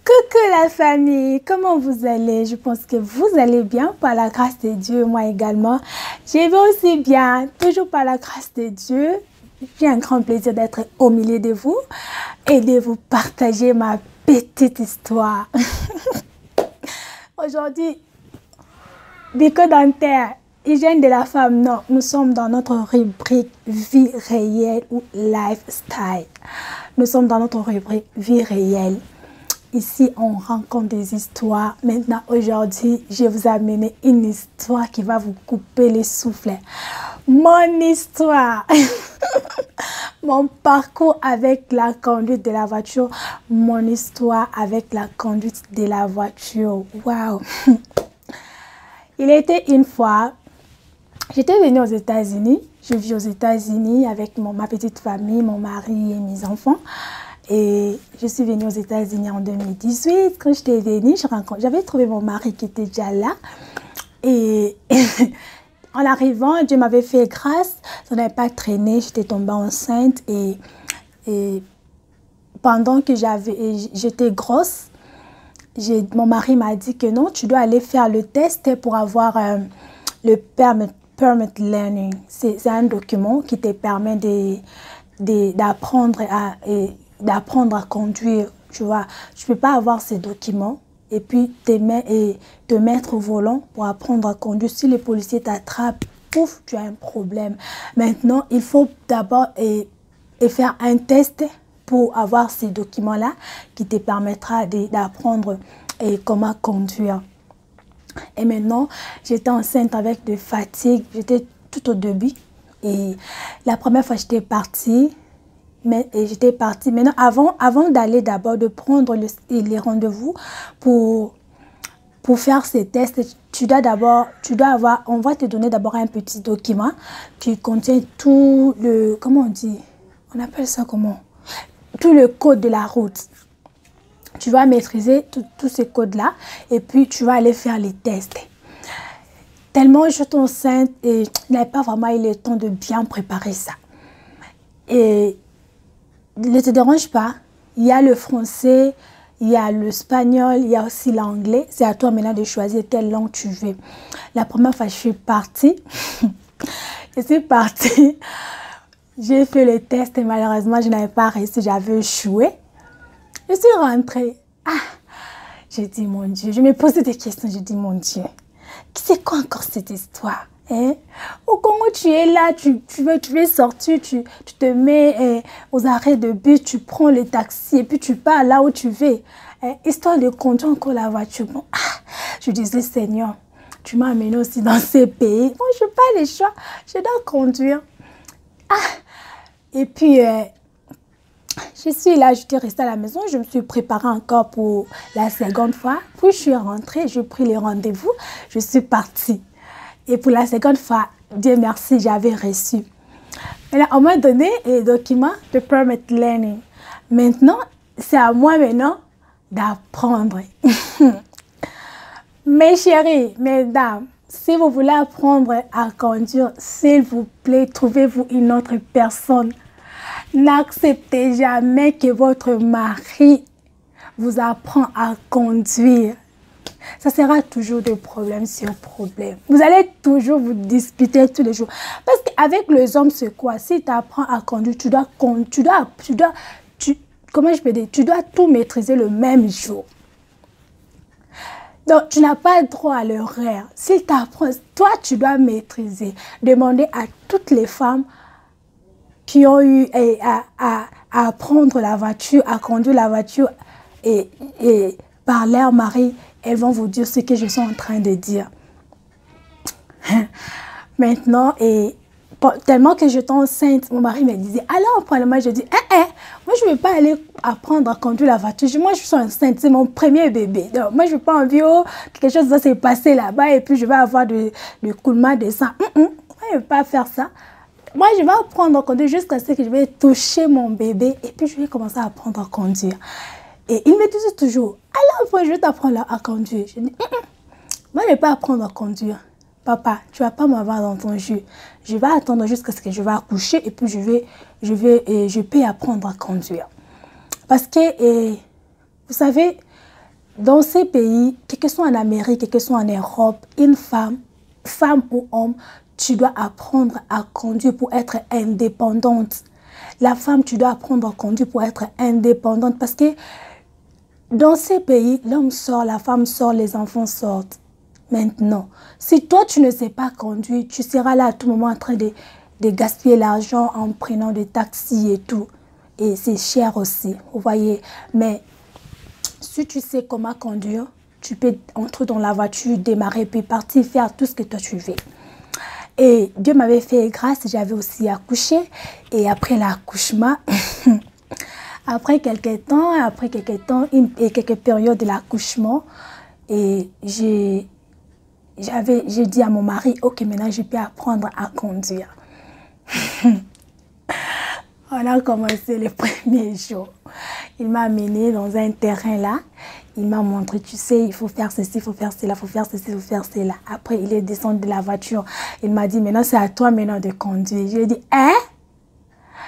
Coucou la famille, comment vous allez? Je pense que vous allez bien par la grâce de Dieu, moi également. Je vais aussi bien, toujours par la grâce de Dieu. J'ai un grand plaisir d'être au milieu de vous et de vous partager ma petite histoire. Aujourd'hui, Bico-dentaire, hygiène de la femme, non, nous sommes dans notre rubrique vie réelle ou lifestyle. Nous sommes dans notre rubrique vie réelle. Ici, on rencontre des histoires. Maintenant, aujourd'hui, je vais vous amener une histoire qui va vous couper les souffles. Mon histoire, mon parcours avec la conduite de la voiture, mon histoire avec la conduite de la voiture. Waouh! Il était une fois, j'étais venue aux États-Unis. Je vis aux États-Unis avec ma petite famille, mon mari et mes enfants. Et je suis venue aux États-Unis en 2018. Quand j'étais venue, j'avais trouvé mon mari qui était déjà là. Et en arrivant, Dieu m'avait fait grâce. Ça n'avait pas traîné. J'étais tombée enceinte. Et pendant que j'étais grosse, mon mari m'a dit que non, tu dois aller faire le test pour avoir le permit learning. C'est un document qui te permet d'apprendre à conduire, tu vois. Je ne peux pas avoir ces documents et puis te mettre au volant pour apprendre à conduire. Si les policiers t'attrapent, pouf, tu as un problème. Maintenant, il faut d'abord faire un test pour avoir ces documents-là qui te permettra d'apprendre comment conduire. Et maintenant, j'étais enceinte avec des fatigues, j'étais tout au début. Et la première fois, j'étais partie. J'étais partie. Maintenant, avant d'aller d'abord, de prendre les rendez-vous pour faire ces tests, on va te donner d'abord un petit document qui contient tout le, comment on dit, on appelle ça comment? Tout le code de la route. Tu vas maîtriser tous ces codes-là et puis tu vas aller faire les tests. Tellement je suis enceinte et je n'avais pas vraiment eu le temps de bien préparer ça. Et ne te dérange pas, il y a le français, il y a l'espagnol, il y a aussi l'anglais. C'est à toi maintenant de choisir quelle langue tu veux. La première fois, je suis partie. J'ai fait le test et malheureusement, je n'avais pas réussi, j'avais échoué. Je suis rentrée. J'ai dit, mon Dieu, je me posais des questions, j'ai dit, mon Dieu, c'est quoi encore cette histoire? Au Congo, tu es là, tu veux sortir, tu te mets aux arrêts de bus, tu prends le taxi et puis tu pars là où tu veux. Histoire de conduire encore la voiture. Bon, je disais, Seigneur, tu m'as amené aussi dans ces pays. Moi, je n'ai pas le choix, je dois conduire. Et puis, je suis là, j'étais restée à la maison, je me suis préparée encore pour la seconde fois. Puis, je suis rentrée, j'ai pris les rendez-vous, je suis partie. Et pour la seconde fois, Dieu merci, j'avais reçu. Et là, on m'a donné les documents de permit learning. Maintenant, c'est à moi maintenant d'apprendre. Mes chéris, mesdames, si vous voulez apprendre à conduire, s'il vous plaît, trouvez-vous une autre personne. N'acceptez jamais que votre mari vous apprend à conduire. Ça sera toujours de problème sur problème. Vous allez toujours vous disputer tous les jours. Parce qu'avec les hommes, c'est quoi? Si tu apprends à conduire, tu dois tout maîtriser le même jour. Donc, tu n'as pas droit à l'horaire. Si tu apprends, toi, tu dois maîtriser. Demandez à toutes les femmes qui ont eu à apprendre la voiture, à conduire la voiture et par leur mari, elles vont vous dire ce que je suis en train de dire. Maintenant, tellement que j'étais enceinte, mon mari me disait, alors, prends-le-moi. Je dis, moi, je ne veux pas aller apprendre à conduire la voiture. Moi, je suis enceinte, c'est mon premier bébé. Donc, moi, je n'ai pas envie, quelque chose va se passer là-bas et puis je vais avoir de coulements de sang. Moi, je ne veux pas faire ça. Moi, je vais apprendre à conduire jusqu'à ce que je vais toucher mon bébé et puis je vais commencer à apprendre à conduire. Et il me disait toujours, alors, je vais t'apprendre à conduire. Je dis, moi, je ne vais pas apprendre à conduire. Papa, tu ne vas pas m'avoir dans ton jus. Je vais attendre jusqu'à ce que je vais accoucher et puis je peux apprendre à conduire. Parce que, vous savez, dans ces pays, quel que soit en Amérique, quel que soit en Europe, une femme, femme ou homme, tu dois apprendre à conduire pour être indépendante. La femme, tu dois apprendre à conduire pour être indépendante parce que dans ces pays, l'homme sort, la femme sort, les enfants sortent. Maintenant, si toi, tu ne sais pas conduire, tu seras là à tout moment en train de gaspiller l'argent en prenant des taxis et tout. Et c'est cher aussi, vous voyez. Mais si tu sais comment conduire, tu peux entrer dans la voiture, démarrer, puis partir faire tout ce que toi tu veux. Et Dieu m'avait fait grâce, j'avais aussi accouché. Et après l'accouchement, après quelques temps et quelques périodes de l'accouchement, et j'ai dit à mon mari, ok, maintenant je peux apprendre à conduire. On a commencé le premier jour. Il m'a amené dans un terrain là. Il m'a montré, tu sais, il faut faire ceci, il faut faire cela, il faut faire ceci, il faut faire cela. Après, il est descendu de la voiture. Il m'a dit, maintenant, c'est à toi maintenant de conduire. Je lui ai dit, hein?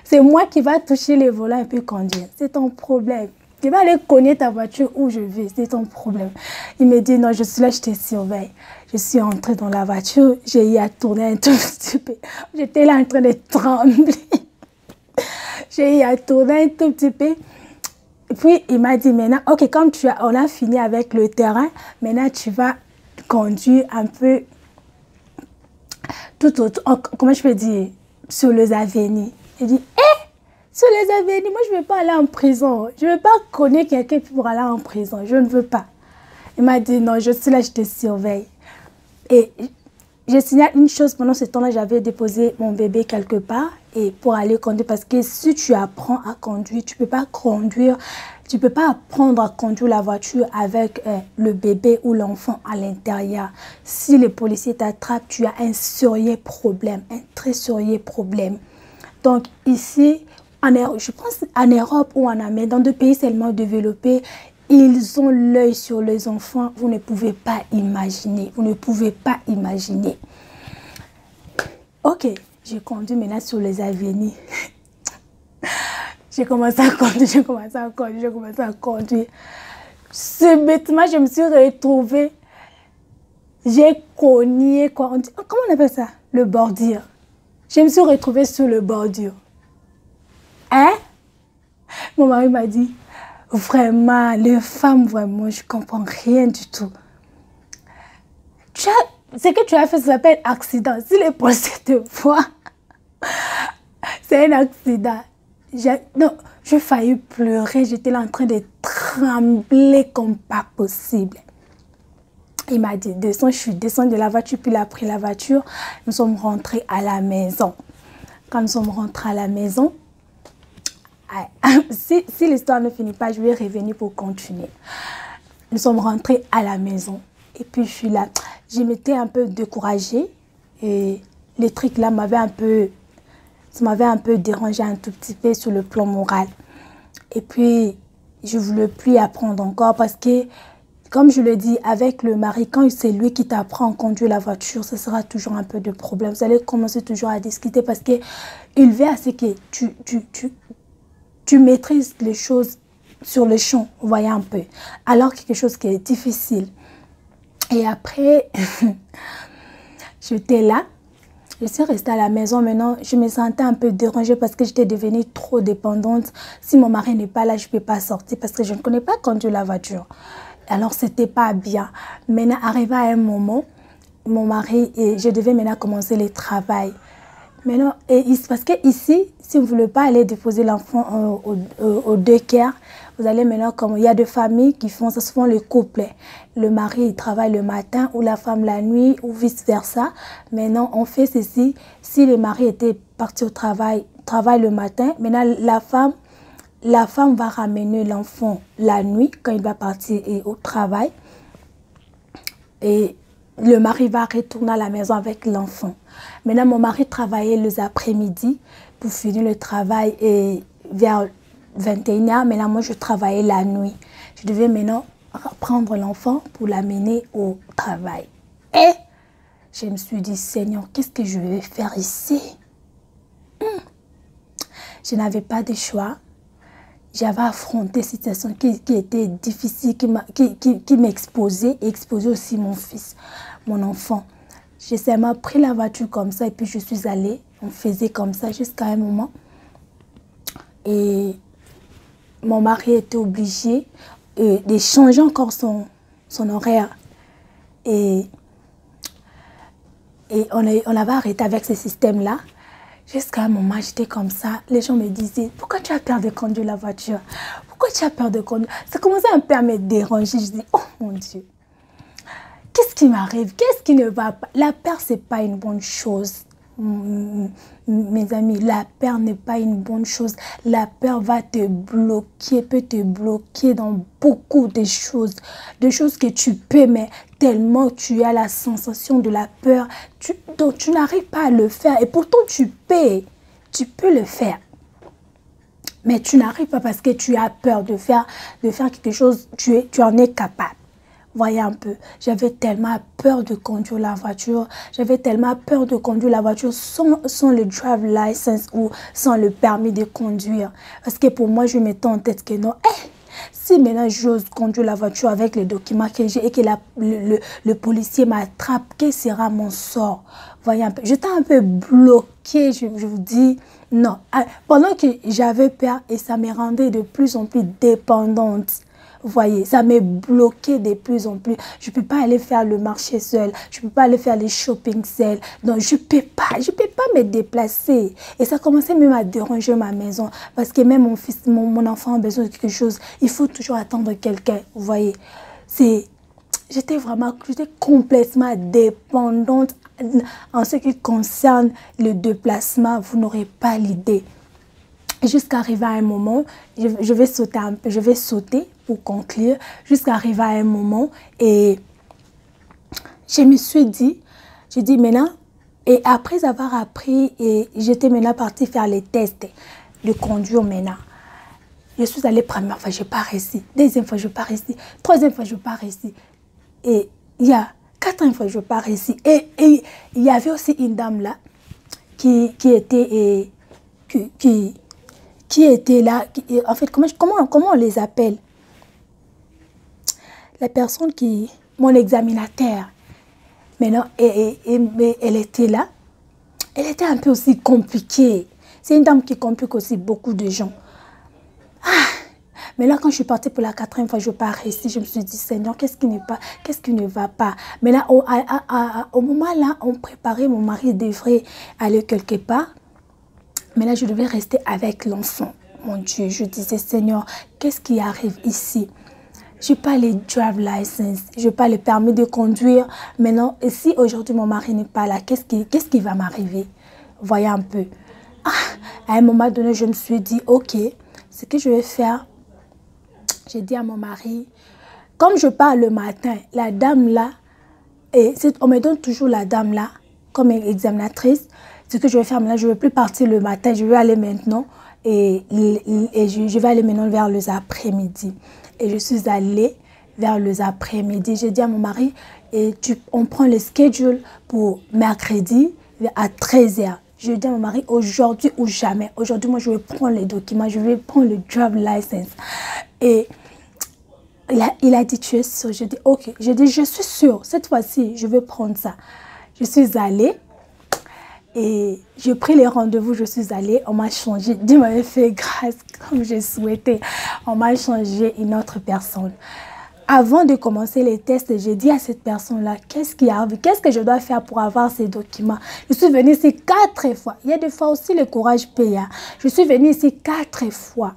C'est moi qui va toucher les volants et puis conduire. C'est ton problème. Tu vas aller cogner ta voiture où je vais. C'est ton problème. Il me dit, non, je suis là, je te surveille. Je suis entrée dans la voiture. J'ai eu à tourner un tout petit peu. J'étais là en train de trembler. J'ai eu à tourner un tout petit peu. Puis, il m'a dit, maintenant, ok, comme on a fini avec le terrain, maintenant, tu vas conduire un peu tout autour, comment je peux dire, sur les avenues. Il dit, sur les avenues, moi, je ne veux pas aller en prison. Je ne veux pas connaître quelqu'un pour aller en prison. Je ne veux pas. Il m'a dit, non, je suis là, je te surveille. Et je signale une chose, pendant ce temps-là, j'avais déposé mon bébé quelque part et pour aller conduire. Parce que si tu apprends à conduire, tu ne peux pas conduire, tu ne peux pas apprendre à conduire la voiture avec le bébé ou l'enfant à l'intérieur. Si les policiers t'attrapent, tu as un sérieux problème, un très sérieux problème. Donc ici, je pense en Europe ou en Amérique, dans deux pays seulement développés, ils ont l'œil sur les enfants. Vous ne pouvez pas imaginer. Vous ne pouvez pas imaginer. Ok, j'ai conduit maintenant sur les avenues. J'ai commencé à conduire. Ce bêtement, je me suis retrouvée. J'ai cogné, quoi. Comment on appelle ça? Le bordure. Je me suis retrouvée sur le bordure. Hein? Mon mari m'a dit, vraiment, les femmes, vraiment, je ne comprends rien du tout. Ce que tu as fait, ça s'appelle accident. Si les policiers te voient, c'est un accident. J'ai failli pleurer. J'étais là en train de trembler comme pas possible. Il m'a dit, descends, je suis descendue de la voiture, puis il a pris la voiture. Nous sommes rentrés à la maison. Quand nous sommes rentrés à la maison, si l'histoire ne finit pas, je vais revenir pour continuer. Nous sommes rentrés à la maison. Et puis je suis là. Je m'étais un peu découragée. Et les trucs là ça m'avait un peu dérangé un tout petit peu sur le plan moral. Et puis, je ne voulais plus apprendre encore parce que, comme je le dis, avec le mari, quand c'est lui qui t'apprend à conduire la voiture, ce sera toujours un peu de problème. Vous allez commencer toujours à discuter parce qu'il veut à ce que tu maîtrises les choses sur le champ, vous voyez un peu. Alors quelque chose qui est difficile. Et après, j'étais là. Je suis restée à la maison. Maintenant, je me sentais un peu dérangée parce que j'étais devenue trop dépendante. Si mon mari n'est pas là, je ne peux pas sortir parce que je ne connais pas conduire la voiture. Alors, ce n'était pas bien. Maintenant, arrivé à un moment, mon mari, et je devais maintenant commencer le travail. Maintenant, parce que ici, si vous ne voulez pas aller déposer l'enfant au daycare, vous allez maintenant, comme il y a des familles qui font ça, souvent le couple. Le mari il travaille le matin ou la femme la nuit ou vice versa. Maintenant, on fait ceci. Si le mari était parti au travail le matin, maintenant la femme va ramener l'enfant la nuit quand il va partir au travail. Et le mari va retourner à la maison avec l'enfant. Maintenant, mon mari travaillait les après-midi pour finir le travail et vers 21h. Maintenant, moi, je travaillais la nuit. Je devais maintenant prendre l'enfant pour l'amener au travail. Et je me suis dit, Seigneur, qu'est-ce que je vais faire ici? Je n'avais pas de choix. j'avais affronté cette situation qui était difficile, qui m'exposait, et exposait aussi mon fils, mon enfant. J'ai seulement pris la voiture comme ça et puis je suis allée. On faisait comme ça jusqu'à un moment. Et mon mari était obligé de changer encore son horaire. Et on avait arrêté avec ce système-là. Jusqu'à un moment, j'étais comme ça. Les gens me disaient, pourquoi tu as peur de conduire la voiture? Pourquoi tu as peur de conduire? Ça commençait un peu à me déranger. Je dis, oh mon Dieu, qu'est-ce qui m'arrive? Qu'est-ce qui ne va pas? La peur, ce n'est pas une bonne chose. Mes amis, la peur n'est pas une bonne chose. La peur va te bloquer, peut te bloquer dans beaucoup de choses que tu peux, mais tellement tu as la sensation de la peur, donc tu n'arrives pas à le faire. Et pourtant, tu peux le faire. Mais tu n'arrives pas parce que tu as peur de faire quelque chose, tu en es capable. Voyez un peu, j'avais tellement peur de conduire la voiture, j'avais tellement peur de conduire la voiture sans le drive license ou sans le permis de conduire. Parce que pour moi, je mettais en tête que non, si maintenant j'ose conduire la voiture avec les documents que j'ai et que le policier m'attrape, quel sera mon sort? Voyez un peu, j'étais un peu bloquée, je vous dis, non. Pendant que j'avais peur et ça me rendait de plus en plus dépendante. Vous voyez, ça m'est bloqué de plus en plus. Je ne peux pas aller faire le marché seul. Je ne peux pas aller faire les shopping seul. Donc, je ne peux pas me déplacer. Et ça commençait même à déranger ma maison. Parce que même mon fils, mon enfant a besoin de quelque chose. Il faut toujours attendre quelqu'un. Vous voyez, j'étais complètement dépendante en ce qui concerne le déplacement. Vous n'aurez pas l'idée. Jusqu'à arriver à un moment, je vais sauter un peu, je vais sauter pour conclure, jusqu'à arriver à un moment et je me suis dit, maintenant, et après avoir appris, et j'étais maintenant partie faire les tests de conduire maintenant. Je suis allée première fois, je n'ai pas réussi, deuxième fois, je n'ai pas réussi, troisième fois, je n'ai pas réussi. Et il y a quatrième fois, je n'ai pas réussi. Et il y avait aussi une dame là qui était là, en fait, comment on les appelle? La personne mon examinateur. Maintenant, elle était là. Elle était un peu aussi compliquée. C'est une dame qui complique aussi beaucoup de gens. Mais là, quand je suis partie pour la quatrième fois, je n'ai pas réussi. Je me suis dit, Seigneur, qu'est-ce qui ne va pas? Mais là, au moment là, on préparait, mon mari devrait aller quelque part. Mais là, je devais rester avec l'enfant. Mon Dieu, je disais, Seigneur, qu'est-ce qui arrive ici? Je n'ai pas les drive license, je n'ai pas le permis de conduire. Maintenant, si aujourd'hui mon mari n'est pas là, qu'est-ce qui va m'arriver? Voyez un peu. À un moment donné, je me suis dit, ok, ce que je vais faire, j'ai dit à mon mari, comme je pars le matin, la dame là, on me donne toujours la dame là comme examinatrice. Ce que je vais faire maintenant, je ne vais plus partir le matin, je vais aller maintenant et je vais aller maintenant vers les après-midi. Et je suis allée vers les après-midi. J'ai dit à mon mari, on prend le schedule pour mercredi à 13 h. Je dis à mon mari, aujourd'hui ou jamais. Aujourd'hui, moi, je vais prendre les documents, je vais prendre le drive license. Et il a dit, tu es sûr? Je dis, ok. Je dis, je suis sûre. Cette fois-ci, je vais prendre ça. Je suis allée. Et j'ai pris les rendez-vous, je suis allée, on m'a changé. Dieu m'avait fait grâce comme j'ai souhaité. On m'a changé une autre personne. Avant de commencer les tests, j'ai dit à cette personne-là, qu'est-ce qui arrive? Qu'est-ce que je dois faire pour avoir ces documents? Je suis venue ici 4 fois. Il y a des fois aussi le courage paye. Je suis venue ici 4 fois.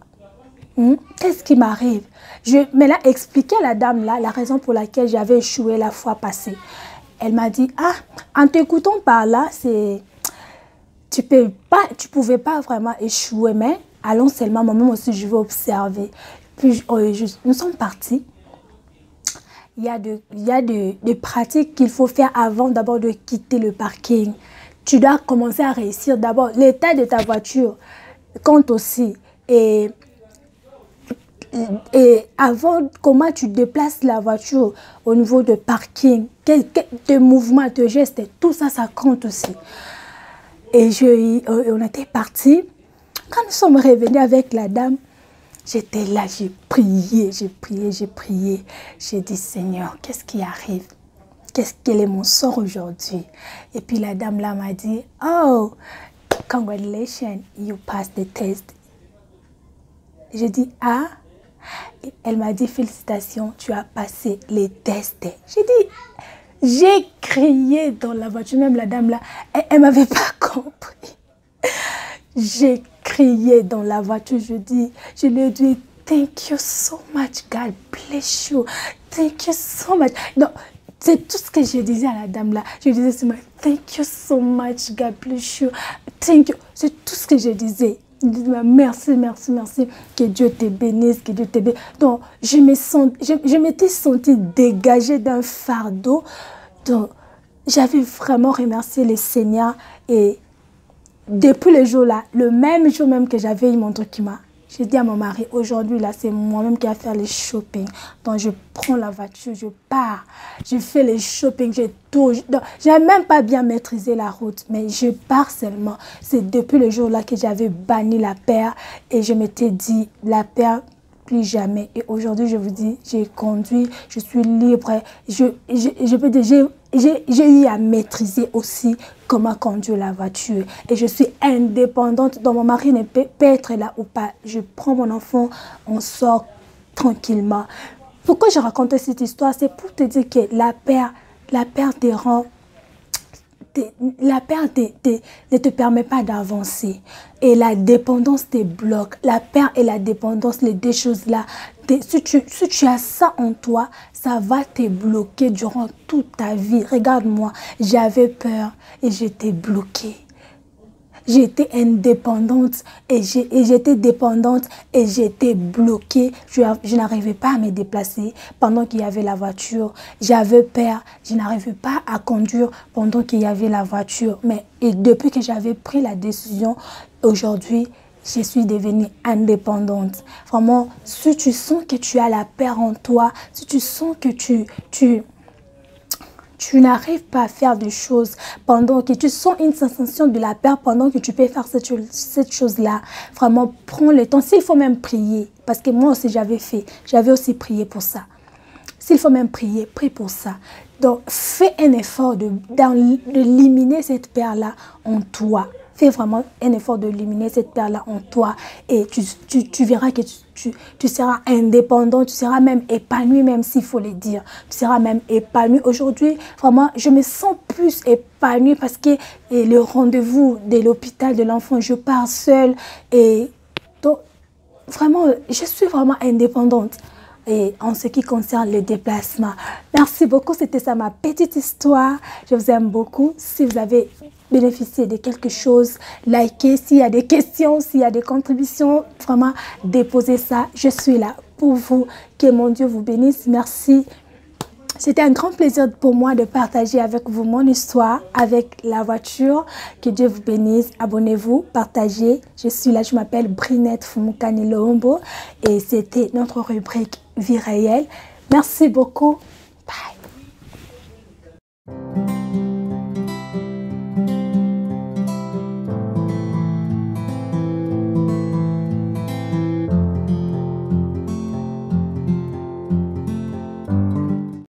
Qu'est-ce qui m'arrive? Je maintenant expliqué à la dame là la raison pour laquelle j'avais échoué la fois passée. Elle m'a dit, en t'écoutant par là, tu pouvais pas vraiment échouer, mais allons seulement, moi-même aussi, je vais observer. Puis, nous sommes partis. Il y a des pratiques qu'il faut faire avant d'abord de quitter le parking. Tu dois commencer à réussir d'abord. L'état de ta voiture compte aussi. Et avant, comment tu déplaces la voiture au niveau de parking, tes mouvements, tes gestes, tout ça, ça compte aussi. Et on était partis. Quand nous sommes revenus avec la dame, J'étais là, j'ai prié, j'ai prié, j'ai prié. J'ai dit, Seigneur, qu'est-ce qui arrive? Quel est mon sort aujourd'hui? Et puis la dame là m'a dit, oh, congratulations, you passed the test. J'ai dit, ah? Elle m'a dit, félicitations, tu as passé les tests. J'ai dit, j'ai crié dans la voiture, même la dame là, elle ne m'avait pas compris. J'ai crié dans la voiture, je lui ai dit, thank you so much, God bless you, thank you so much. Non, c'est tout ce que je disais à la dame là. Je disais seulement, thank you so much, God bless you, thank you. C'est tout ce que je disais. Je disais, merci, merci, merci, que Dieu te bénisse, que Dieu te bénisse. Donc, je m'étais sentie dégagée d'un fardeau. Donc, j'avais vraiment remercié le Seigneur et depuis le jour là, le même jour même que j'avais eu mon document, j'ai dit à mon mari, aujourd'hui là, c'est moi-même qui vais faire les shopping. Donc je prends la voiture, je pars, je fais les shopping, je tourne. Je n'ai même pas bien maîtrisé la route, mais je pars seulement. C'est depuis le jour là que j'avais banni la paire et je m'étais dit, la paire, plus jamais. Et aujourd'hui, je vous dis, j'ai conduit, je suis libre. Je peux dire, j'ai eu à maîtriser aussi comment conduire la voiture. Et je suis indépendante. Donc, mon mari ne peut pas être là ou pas. Je prends mon enfant, on sort tranquillement. Pourquoi je raconte cette histoire? C'est pour te dire que la paire te rend... La peur ne te permet pas d'avancer et la dépendance te bloque. La peur et la dépendance, les deux choses-là, si tu as ça en toi, ça va te bloquer durant toute ta vie. Regarde-moi, j'avais peur et j'étais bloquée. J'étais indépendante et j'étais dépendante et j'étais bloquée. Je n'arrivais pas à me déplacer pendant qu'il y avait la voiture. J'avais peur, je n'arrivais pas à conduire pendant qu'il y avait la voiture. Et depuis que j'avais pris la décision, aujourd'hui, je suis devenue indépendante. Vraiment, si tu sens que tu as la peur en toi, si tu sens que tu n'arrives pas à faire des choses pendant que tu sens une sensation de la peur pendant que tu peux faire cette chose-là. Vraiment, prends le temps. S'il faut même prier, parce que moi aussi j'avais aussi prié pour ça. S'il faut même prier, prie pour ça. Donc, fais un effort d'éliminer cette peur-là en toi. Fais vraiment un effort d'éliminer cette peur-là en toi et tu verras que tu seras indépendant, tu seras même épanoui, même s'il faut le dire. Tu seras même épanoui. Aujourd'hui, vraiment, je me sens plus épanouie parce que le rendez-vous de l'hôpital de l'enfant, je pars seule et donc, vraiment, je suis vraiment indépendante. Et en ce qui concerne le déplacement. Merci beaucoup, c'était ça ma petite histoire. Je vous aime beaucoup. Si vous avez bénéficié de quelque chose, likez. S'il y a des questions, s'il y a des contributions, vraiment déposez ça. Je suis là pour vous. Que mon Dieu vous bénisse. Merci. C'était un grand plaisir pour moi de partager avec vous mon histoire avec la voiture. Que Dieu vous bénisse. Abonnez-vous, partagez. Je suis là, je m'appelle Brinette Fumukani Lombo et c'était notre rubrique Vie réelle. Merci beaucoup. Bye.